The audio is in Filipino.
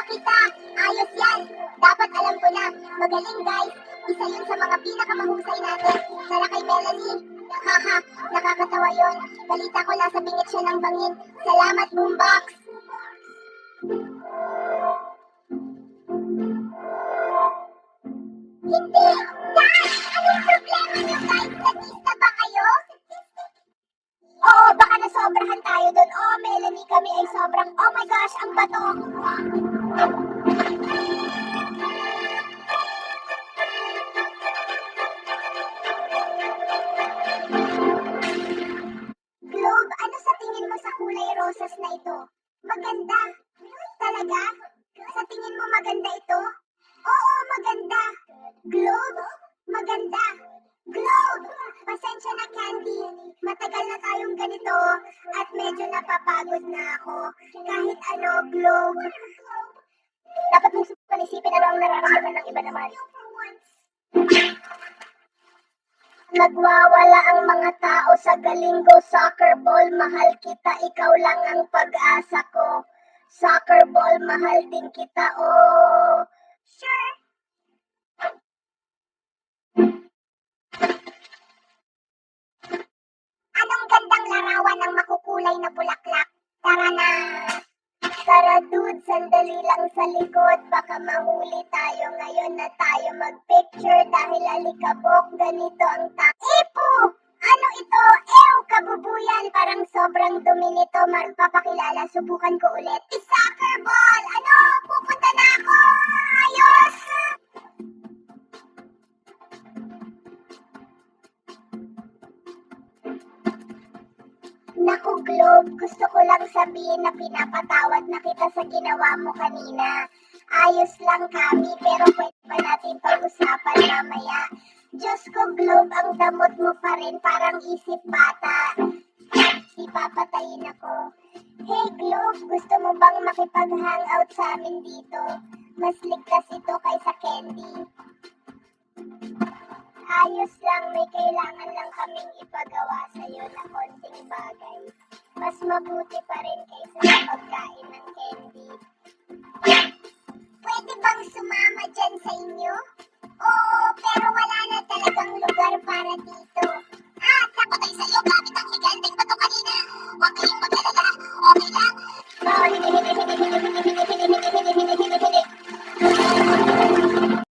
kita. Ayos yan. Dapat alam ko na. Magaling guys. Isa yun sa mga pinakamahusay natin. Tara kay Melanie. Haha, nakakatawa yun. Balita ko nasa bingit siya ng bangin. Salamat, Boombox. Hindi! Guys! Anong problema niyo guys? Statista ba kayo? Oo, baka nasobrahan tayo dun. Oh, Melanie, kami ay sobrang, oh my gosh, ang bato. Globe, ano sa tingin mo sa kulay rosas na ito? Maganda. Talaga? Sa tingin mo maganda ito? Oo, maganda. Globe, maganda. Globe! Pasensya na, Candy. Matagal na tayong ganito at medyo napapagod na ako. Kahit ano, Globe. Dapat mong panisipin ano ang nararamdaman ng iba naman. Nagwawala ang mga tao sa Galingo Soccer Ball. Mahal kita, ikaw lang ang pag-asa ko. Soccer Ball, mahal din kita, oh. Sure. Anong gandang larawan ng makukulay na bulaklak? Tara na! Tara dude, sandali lang sa likod. Baka mahuli tayo ngayon na tayo mag-picture dahil alikabok, ganito ang Ipo! Ano ito? Ew, kabubuyan. Parang sobrang dumi nito. Magpapakilala, subukan ko ulit. Soccer ball! Ano? Pupunta na ako! Ayos! Naku, Globe, gusto ko lang sabihin na pinapatawad na kita sa ginawa mo kanina. Ayos lang kami, pero pwede ba natin pag-usapan mamaya? Diyos ko, Globe, ang damot mo pa rin, parang isip bata. Ipapatayin ako. Hey, Globe, gusto mo bang makipag-hangout sa amin dito? Mas ligtas ito kaysa candy. Ayos lang, may kailangan lang kaming ipagawa sa'yo na konting bagay. Mas mabuti pa rin